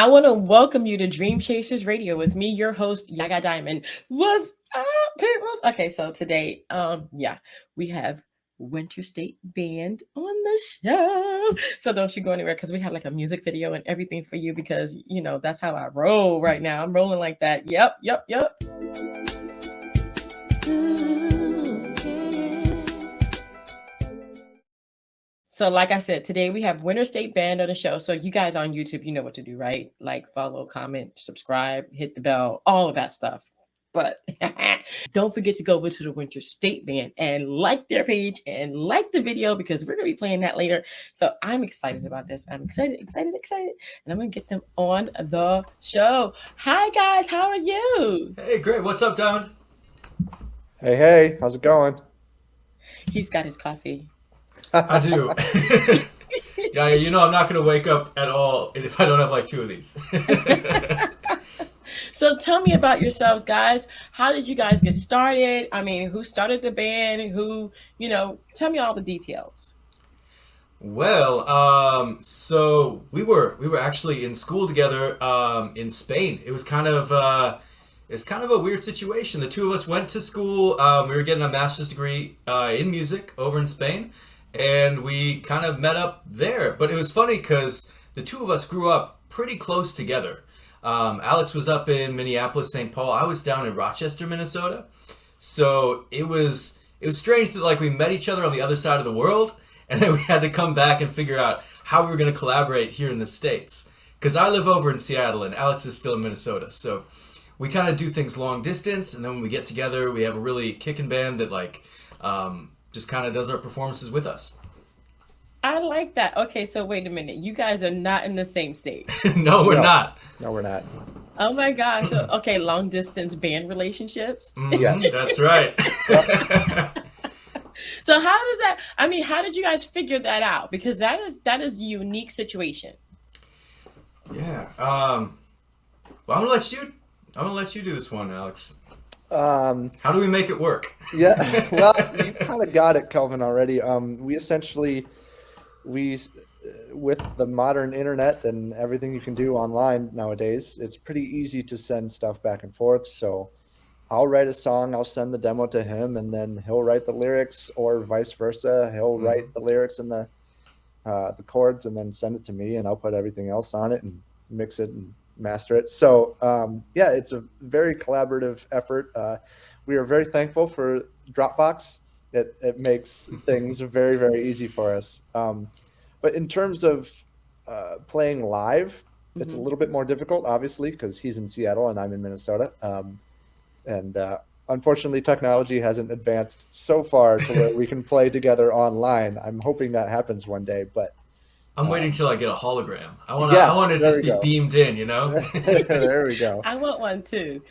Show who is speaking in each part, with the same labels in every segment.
Speaker 1: I want to welcome you to Dream Chasers Radio with me, your host, Yaya Diamond. What's up, peoples? Okay, so today, we have Winterstate Band on the show. So don't you go anywhere because we have like a music video and everything for you because, that's how I roll right now. I'm rolling like that. Yep. So like I said, today we have Winterstate Band on the show. So you guys on YouTube, you know what to do, right? Like, follow, comment, subscribe, hit the bell, all of that stuff. But don't forget to go over to the Winterstate Band and like their page and like the video because we're going to be playing that later. So I'm excited about this. I'm excited. And I'm going to get them on the show. Hi, guys. How are you?
Speaker 2: Hey, great. What's up, Diamond?
Speaker 3: Hey. How's it going?
Speaker 1: He's got his coffee.
Speaker 2: I do. Yeah, I'm not going to wake up at all if I don't have like two of these.
Speaker 1: So tell me about yourselves, guys. How did you guys get started? I mean, who started the band? Tell me all the details.
Speaker 2: Well, so we were actually in school together in Spain. It was kind of a weird situation. The two of us went to school. We were getting a master's degree in music over in Spain. And we kind of met up there. But it was funny because the two of us grew up pretty close together. Alex was up in Minneapolis, St. Paul. I was down in Rochester, Minnesota. So it was strange that like we met each other on the other side of the world. And then we had to come back and figure out how we were going to collaborate here in the States. Because I live over in Seattle and Alex is still in Minnesota. So we kind of do things long distance. And then when we get together, we have a really kicking band that like... just kind of does our performances with us.
Speaker 1: I like that. Okay, so wait a minute. You guys are not in the same state.
Speaker 2: No, we're not.
Speaker 3: No, we're not.
Speaker 1: Oh my gosh. So, okay, long distance band relationships.
Speaker 2: Yes. That's right.
Speaker 1: So how did you guys figure that out? Because that is a unique situation.
Speaker 2: Yeah. Well, I'm gonna let you do this one, Alex. How do we make it work?
Speaker 3: Yeah, well, you kind of got it, Kelvin, already. With the modern internet and everything you can do online nowadays, it's pretty easy to send stuff back and forth. So I'll write a song, I'll send the demo to him, and then he'll write the lyrics, or vice versa. He'll write the lyrics and the chords, and then send it to me, and I'll put everything else on it and mix it and master it. So it's a very collaborative effort. We are very thankful for Dropbox. It makes things very, very easy for us. But in terms of playing live, it's a little bit more difficult, obviously, because he's in Seattle and I'm in Minnesota. And unfortunately, technology hasn't advanced so far to where we can play together online. I'm hoping that happens one day, but
Speaker 2: I'm waiting till I get a hologram. I want to just be beamed in,
Speaker 3: There we go.
Speaker 1: I want one too.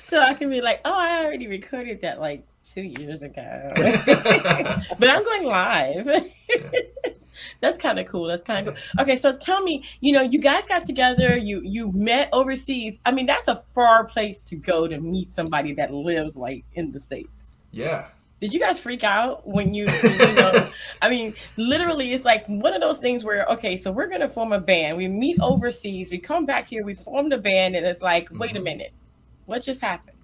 Speaker 1: So I can be like, oh, I already recorded that like 2 years ago. But I'm going live. That's kind of cool. Okay, so tell me, you guys got together, you met overseas. I mean, that's a far place to go to meet somebody that lives like in the States.
Speaker 2: Yeah.
Speaker 1: Did you guys freak out when I mean, literally, it's like one of those things where, okay, so we're going to form a band. We meet overseas. We come back here. We form the band. And it's like, wait a minute. What just happened?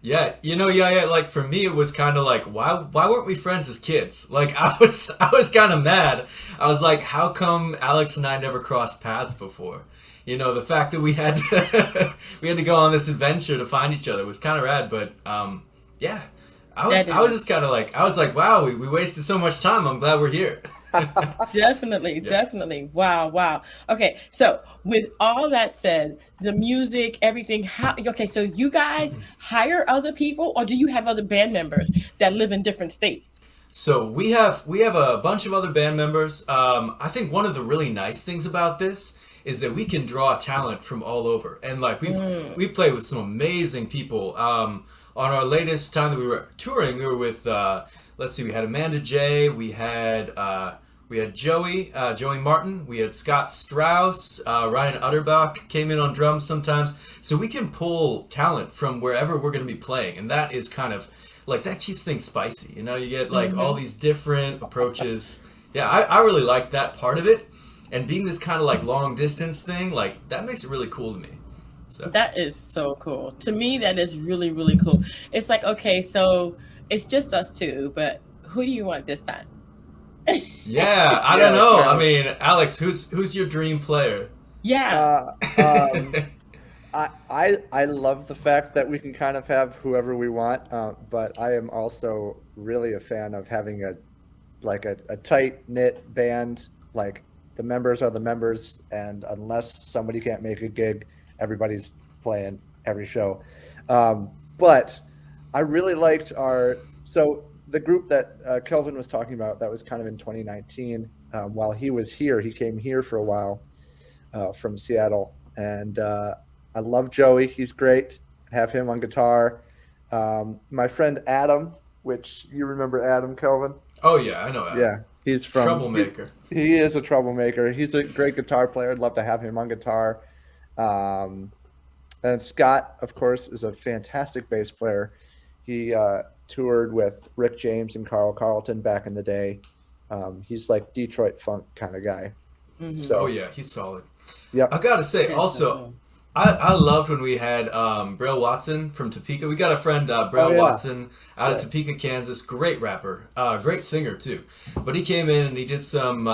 Speaker 2: Yeah. Like for me, it was kind of like, why weren't we friends as kids? Like I was kind of mad. I was like, how come Alex and I never crossed paths before? The fact that we had to go on this adventure to find each other was kind of rad. But yeah. I was just kind of like, wow, we wasted so much time. I'm glad we're here.
Speaker 1: Definitely. Wow. Okay, so with all that said, the music, everything, so you guys hire other people, or do you have other band members that live in different states?
Speaker 2: So we have a bunch of other band members. I think one of the really nice things about this is that we can draw talent from all over. And like we played with some amazing people. On our latest time that we were touring, we were with, we had Amanda J, we had Joey Martin, we had Scott Strauss, Ryan Utterbach came in on drums sometimes. So we can pull talent from wherever we're going to be playing. And that is kind of, like, that keeps things spicy. You get, like, all these different approaches. Yeah, I really like that part of it. and being this kind of like long distance thing, like that makes it really cool to me. So
Speaker 1: That is so cool. To me, that is really, really cool. It's like, okay, so it's just us two, but who do you want this time?
Speaker 2: yeah, I don't
Speaker 3: Yeah,
Speaker 2: know. I
Speaker 3: kind of.
Speaker 2: mean, Alex, who's your dream player?
Speaker 1: Yeah.
Speaker 3: I love the fact that we can kind of have whoever we want, but I am also really a fan of having a tight knit band. Like the members are the members, and unless somebody can't make a gig, everybody's playing every show. But I really liked so the group that Kelvin was talking about, that was kind of in 2019. While he was here, he came here for a while from Seattle, and I love Joey. He's great. Have him on guitar. My friend Adam, which you remember Adam, Kelvin?
Speaker 2: Oh yeah, I know. Adam.
Speaker 3: Yeah, he's from
Speaker 2: Troublemaker.
Speaker 3: He is a troublemaker. He's a great guitar player. I'd love to have him on guitar. And Scott, of course, is a fantastic bass player. He toured with Rick James and Carl Carlton back in the day. He's like Detroit funk kind of guy.
Speaker 1: Mhm.
Speaker 3: So
Speaker 2: Oh yeah, he's solid.
Speaker 3: Yep.
Speaker 2: I gotta say,
Speaker 1: That's so
Speaker 2: also,
Speaker 1: cool.
Speaker 2: I loved when we had Braille Watson from Topeka. We got a friend, Braille
Speaker 3: Oh, yeah.
Speaker 2: Watson, out of
Speaker 3: right.
Speaker 2: Topeka, Kansas. Great rapper, great singer too. But he came in and he did some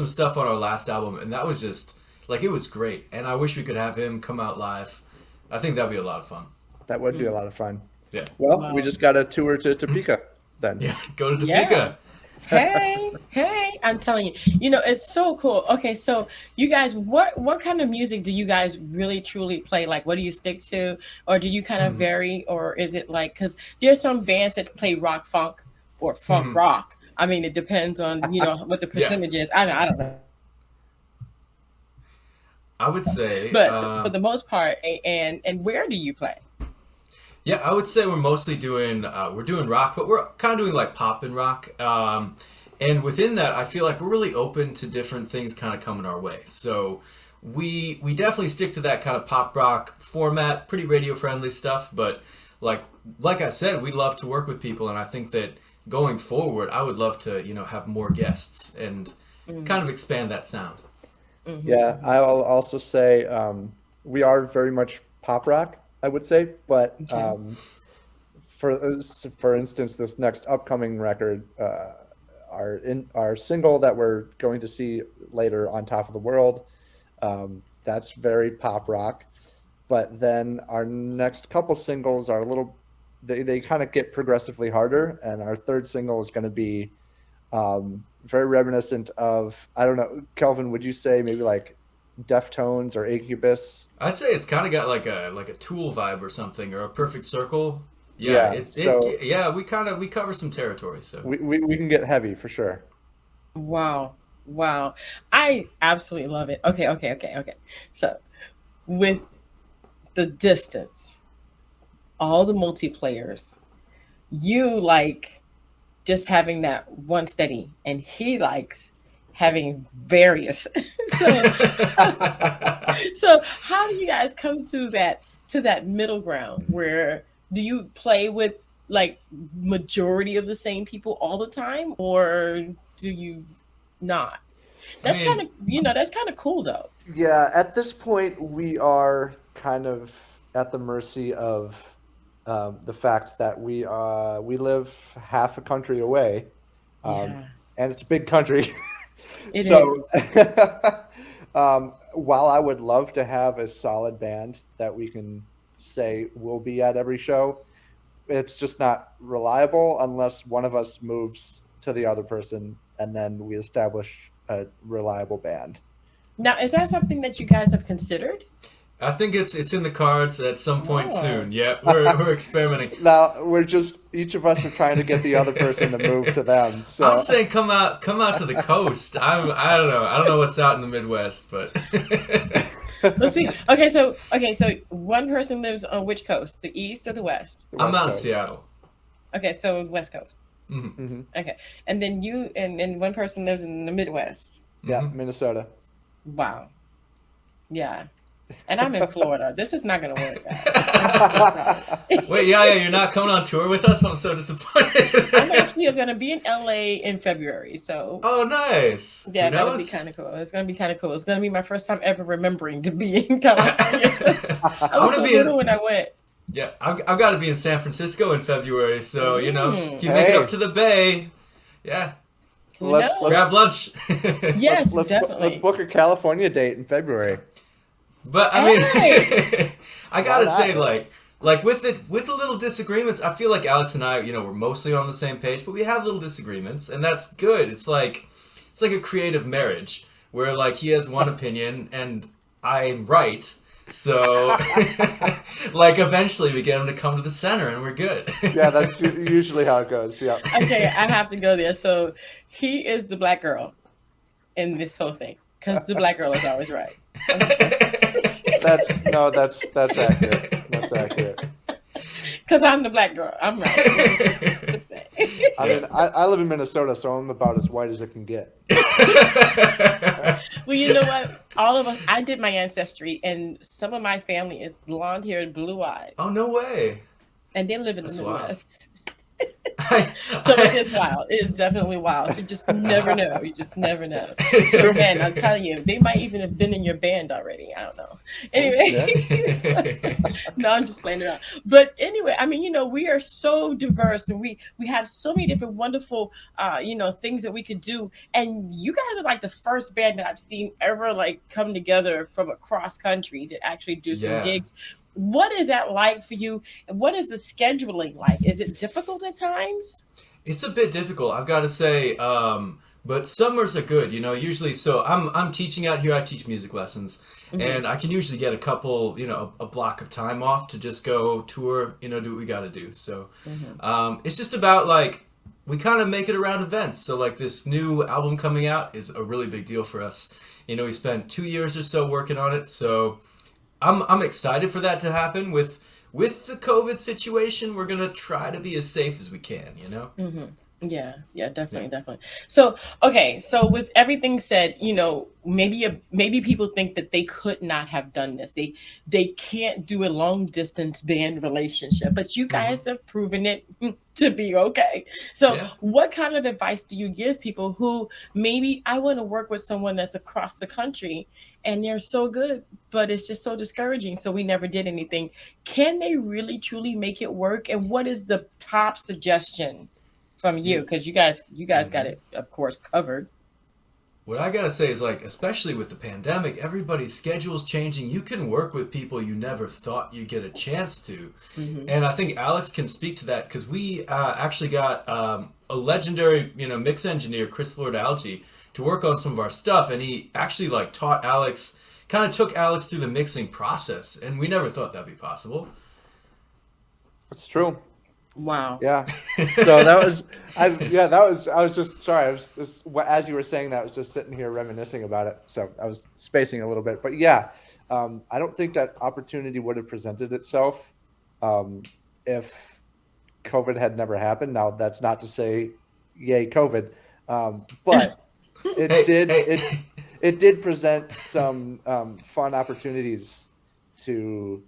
Speaker 2: stuff on our last album, and that was just like, it was great. And I wish we could have him come out live. I think that'd be a lot of fun.
Speaker 3: That would be a lot of fun.
Speaker 2: Yeah,
Speaker 3: Well,
Speaker 1: Wow.
Speaker 3: we just got a tour to Topeka then.
Speaker 2: yeah. Go to
Speaker 1: Yeah.
Speaker 2: Topeka.
Speaker 1: Hey, I'm telling you, it's so cool. Okay, so you guys, what kind of music do you guys really truly play? Like, what do you stick to, or do you kind of vary, or is it like, because there's some bands that play rock funk or funk rock. I mean, it depends on what the percentage is. I don't know,
Speaker 2: I would say,
Speaker 1: but for the most part, and where do you play?
Speaker 2: yeah, I would say we're mostly doing rock, but we're kind of doing like pop and rock. And within that, I feel like we're really open to different things kind of coming our way. So we definitely stick to that kind of pop rock format, pretty radio friendly stuff. But like I said, we love to work with people, and I think that going forward, I would love to have more guests and kind of expand that sound.
Speaker 3: Yeah, I'll also say we are very much pop rock, I would say, but for instance, this next upcoming record, our single that we're going to see later, On Top of the World, that's very pop rock. But then our next couple singles are they kind of get progressively harder, and our third single is going to be very reminiscent of, I don't know, Kelvin, would you say maybe like Deftones or Incubus?
Speaker 2: I'd say it's kind of got like a Tool vibe or something, or a Perfect Circle.
Speaker 3: Yeah,
Speaker 2: Yeah, we cover some territory. So
Speaker 3: we can get heavy for sure.
Speaker 1: Wow. I absolutely love it. Okay. So with the distance, all the multiplayers, you like just having that one steady, and he likes having various. so so how do you guys come to that middle ground where do you play with like majority of the same people all the time, or do you not? That's kind of cool though.
Speaker 3: Yeah, at this point, we are kind of at the mercy of the fact that we live half a country away,
Speaker 1: Yeah.
Speaker 3: and it's a big country.
Speaker 1: It
Speaker 3: So,
Speaker 1: is.
Speaker 3: while I would love to have a solid band that we can say will be at every show, it's just not reliable unless one of us moves to the other person, and then we establish a reliable band.
Speaker 1: Now, is that something that you guys have considered?
Speaker 2: I think it's in the cards at some point
Speaker 1: Yeah.
Speaker 2: soon. Yeah, we're experimenting.
Speaker 3: Now each of us are trying to get the other person to move to them. So
Speaker 2: I'm saying come out to the coast. I don't know what's out in the Midwest, but
Speaker 1: Let's see. Okay, so one person lives on which coast? The east or the west?
Speaker 3: the
Speaker 2: I'm
Speaker 3: West
Speaker 2: out in
Speaker 3: Coast.
Speaker 2: Seattle.
Speaker 1: Okay, so west coast.
Speaker 2: Mm-hmm.
Speaker 1: Okay, and then you and one person lives in the Midwest.
Speaker 3: Yeah, Minnesota.
Speaker 1: Wow. Yeah. And I'm in Florida. This is not going to work, guys. I'm so sorry.
Speaker 2: Wait, Yaya, you're not coming on tour with us? I'm so disappointed.
Speaker 1: I'm actually are going to be in LA in February. So,
Speaker 2: Oh, nice.
Speaker 1: yeah,
Speaker 2: Who
Speaker 1: that'll be
Speaker 2: knows?
Speaker 1: kind of cool. It's going to be kind of cool. It's going to be my first time ever remembering to be in California. I
Speaker 2: I'm
Speaker 1: was
Speaker 2: gonna
Speaker 1: so
Speaker 2: be
Speaker 1: little
Speaker 2: in,
Speaker 1: when I went.
Speaker 2: yeah, I've got to be in San Francisco in February. So if you make it
Speaker 3: Hey.
Speaker 2: up to the Bay, yeah,
Speaker 1: Who
Speaker 3: Let's-
Speaker 1: knows?
Speaker 2: grab lunch.
Speaker 1: Yes,
Speaker 3: let's
Speaker 1: definitely.
Speaker 3: book a California date in February.
Speaker 2: But I mean,
Speaker 1: Hey!
Speaker 2: I gotta
Speaker 3: Why
Speaker 2: say,
Speaker 3: not?
Speaker 2: like with the little disagreements, I feel like Alex and I, we're mostly on the same page, but we have little disagreements, and that's good. It's like a creative marriage where like he has one opinion and I'm right. So like eventually we get him to come to the center and we're good.
Speaker 3: Yeah, that's usually how it goes. Yeah.
Speaker 1: Okay, I have to go there. So he is the black girl in this whole thing because the black girl is always right.
Speaker 3: That's accurate. That's accurate.
Speaker 1: Because I'm the black girl. I'm right. Just saying.
Speaker 3: I mean, I live in Minnesota, so I'm about as white as it can get.
Speaker 1: Well, you know what? All of us, I did my ancestry, and some of my family is blonde haired, blue eyed,
Speaker 2: Oh, no way.
Speaker 1: and they live in
Speaker 2: That's
Speaker 1: the
Speaker 2: wild.
Speaker 1: Midwest. So it is wild. It is definitely wild. So you just never know. You just never know. Man, I'm telling you, they might even have been in your band already. I don't know. Anyway, no, I'm just playing it out. But anyway, I mean, we are so diverse, and we have so many different wonderful, things that we could do. And you guys are like the first band that I've seen ever like come together from across country to actually do some
Speaker 2: Yeah.
Speaker 1: gigs. What is that like for you? And what is the scheduling like? Is it difficult at times?
Speaker 2: It's a bit difficult, I've got to say, but summers are good, usually. So I'm teaching out here. I teach music lessons, and I can usually get a couple, a block of time off to just go tour, do what we got to do. So it's just about like we kind of make it around events. So like this new album coming out is a really big deal for us. We spent 2 years or so working on it, so I'm excited for that to happen. With the COVID situation, we're gonna try to be as safe as we can,
Speaker 1: Yeah, definitely. So, okay, so with everything said, maybe people think that they could not have done this. They can't do a long distance band relationship, but you guys have proven it to be okay. So,
Speaker 2: Yeah.
Speaker 1: what kind of advice do you give people who maybe I want to work with someone that's across the country and they're so good, but it's just so discouraging, so we never did anything. Can they really truly make it work? And what is the top suggestion from you? Because you guys got it, of course, covered.
Speaker 2: What I gotta say is, like, especially with the pandemic, everybody's schedule's changing. You can work with people you never thought you'd get a chance to. And I think Alex can speak to that, because we actually got a legendary, mix engineer, Chris Lord-Alge, to work on some of our stuff. And he actually, like, taught Alex, kind of took Alex through the mixing process. And we never thought that'd be possible.
Speaker 3: It's true.
Speaker 1: Wow.
Speaker 3: Yeah. So that was, I was just, sorry, I was just, as you were saying that, I was just sitting here reminiscing about it. So I was spacing a little bit, but yeah, I don't think that opportunity would have presented itself if COVID had never happened. Now, that's not to say, yay, COVID, but it did present some fun opportunities to,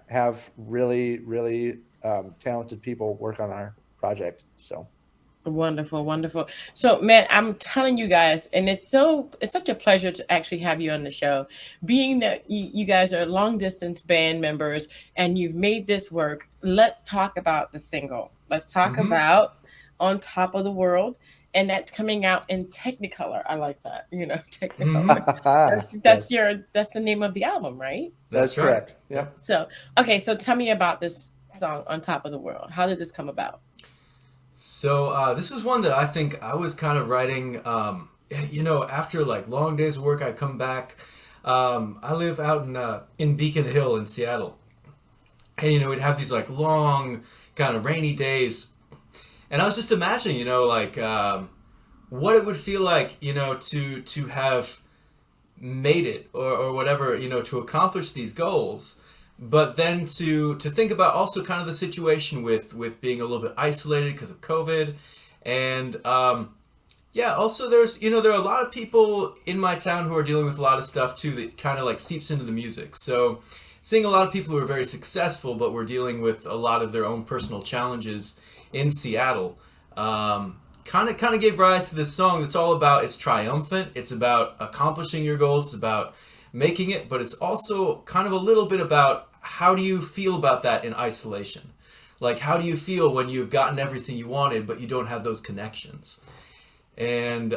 Speaker 3: have really, really talented people work on our project. So
Speaker 1: Wonderful. So, man, I'm telling you guys, and it's such a pleasure to actually have you on the show, being that you guys are long distance band members and you've made this work. Let's talk about the single. Let's talk about On Top of the World. And that's coming out in Technicolor. I like that, Technicolor. That's the name of the album, right?
Speaker 3: That's correct. Yeah.
Speaker 1: So tell me about this song, On Top of the World. How did this come about?
Speaker 2: So this was one that I think I was kind of writing, after like long days of work. I'd come back. I live out in Beacon Hill in Seattle. And, we'd have these like long kind of rainy days. And I was just imagining, what it would feel like, to have made it or whatever, to accomplish these goals. But then to think about also kind of the situation with being a little bit isolated because of COVID. And also there's, there are a lot of people in my town who are dealing with a lot of stuff too that kind of like seeps into the music. So seeing a lot of people who are very successful but were dealing with a lot of their own personal challenges in Seattle, kind of gave rise to this song that's all about, it's triumphant, it's about accomplishing your goals, it's about making it, but it's also kind of a little bit about how do you feel about that in isolation? Like, how do you feel when you've gotten everything you wanted, but you don't have those connections? And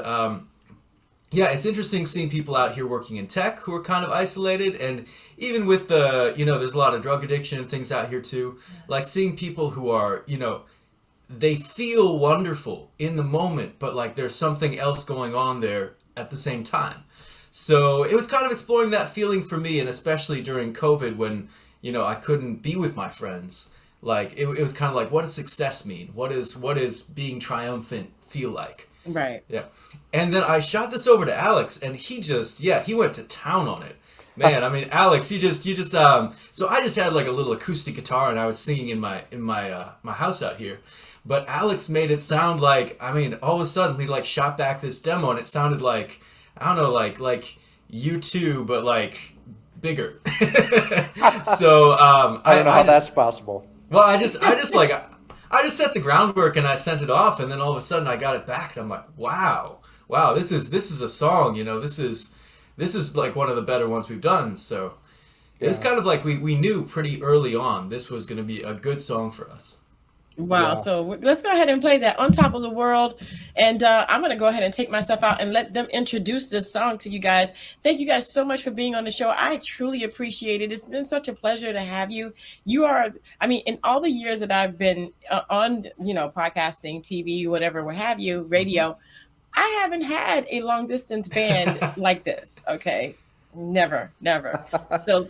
Speaker 2: yeah, it's interesting seeing people out here working in tech who are kind of isolated, and even with the, there's a lot of drug addiction and things out here too. Like seeing people who are, they feel wonderful in the moment, but like there's something else going on there at the same time. So it was kind of exploring that feeling for me, and especially during COVID when, I couldn't be with my friends. Like it was kind of like, what does success mean? What is being triumphant feel like?
Speaker 1: Right.
Speaker 2: Yeah. And then I shot this over to Alex, and he went to town on it. Man, I mean, Alex, so I just had like a little acoustic guitar, and I was singing in my house out here. But Alex made it sound like, I mean, all of a sudden he like shot back this demo, and it sounded like, I don't know, like U2, but like bigger. So
Speaker 3: I don't know how that's possible.
Speaker 2: Well, I just set the groundwork and I sent it off, and then all of a sudden I got it back, and I'm like, wow, this is a song, this is like one of the better ones we've done. So it's kind of like we knew pretty early on this was going to be a good song for us.
Speaker 1: Wow.
Speaker 3: Yeah.
Speaker 1: So let's go ahead and play that, On Top of the World. And I'm going to go ahead and take myself out and let them introduce this song to you guys. Thank you guys so much for being on the show. I truly appreciate it. It's been such a pleasure to have you. You are, I mean, in all the years that I've been on, podcasting, TV, whatever, what have you, radio, I haven't had a long distance band like this. Okay. Never. So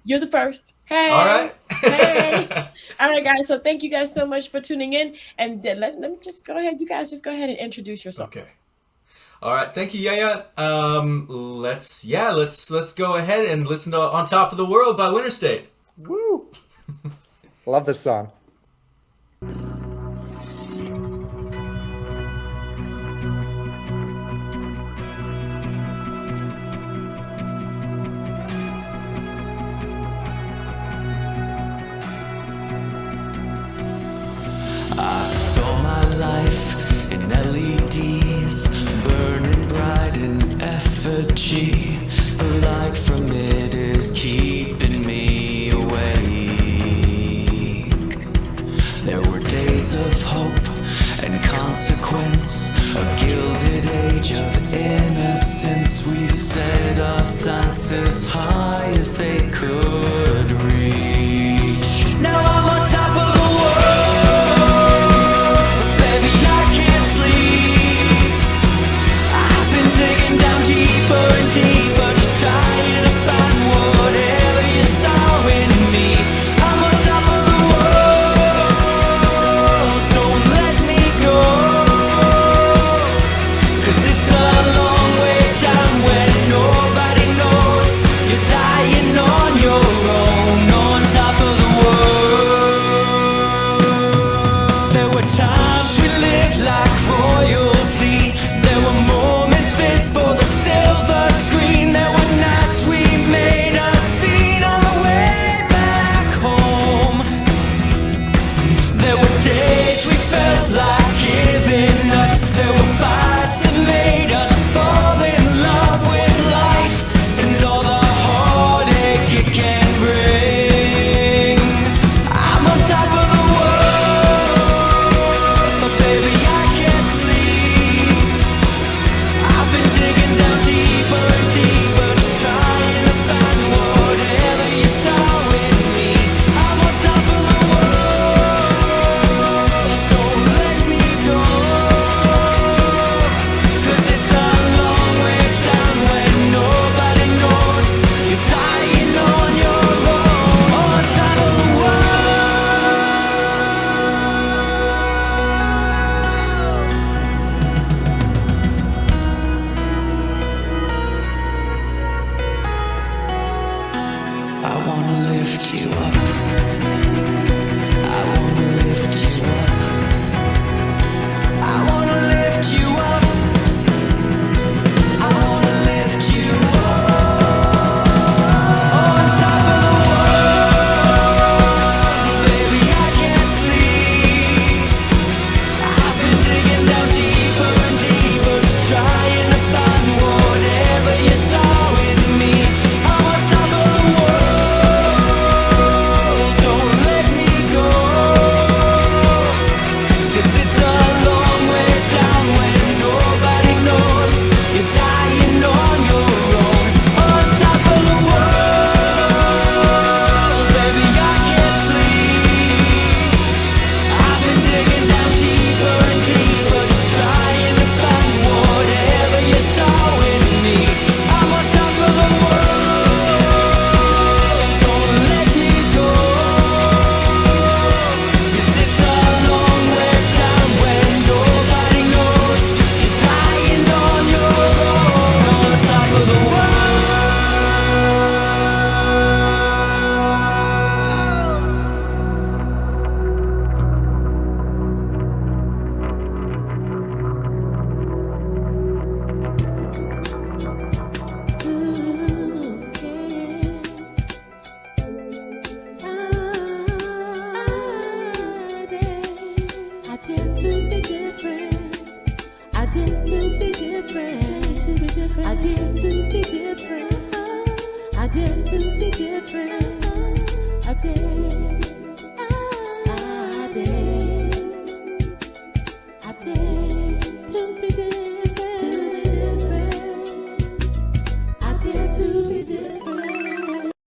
Speaker 1: you're the first. Hey.
Speaker 2: All right.
Speaker 1: Hey. All right, guys. So thank you guys so much for tuning in. And let me just go ahead. You guys just go ahead and introduce yourself.
Speaker 2: Okay. All right. Thank you, Yaya. Let's go ahead and listen to On Top of the World by Winterstate.
Speaker 3: Woo! Love this song.
Speaker 4: I saw my life in LEDs, burning bright in effigy. The light from it is keeping me awake. There were days of hope and consequence, a gilded age of innocence. We set our sights as high as they could reach. Now I'm on top of the world, baby, I can't sleep. I've been digging down deeper and deeper, just trying to find whatever you saw in me. I'm on top of the world, don't let me go, 'cause it's a long way down when nobody knows. You're dying on your own, on top of the world. There were times we lived like royalty. There were moments fit for the silver screen. There were nights we made a scene on the way back home. There were days we felt like giving up. There were fights that made us fall in love with life and all the heartache it can bring. I'm on top of the world, but baby I can't sleep. I've been digging down deeper and deeper, just trying to find whatever you saw in me. I'm on top of the world, don't let me go, 'cause it's a long way down when nobody knows. You're dying on your own, on top of the world. I wanna lift you up. I wanna lift you up. I wanna lift you up. I wanna lift you up. On top of the world, baby, I can't sleep. I've been digging
Speaker 5: dare to be different. I dare to be different. I dare to be different. I dare to be different. I dare. I dare.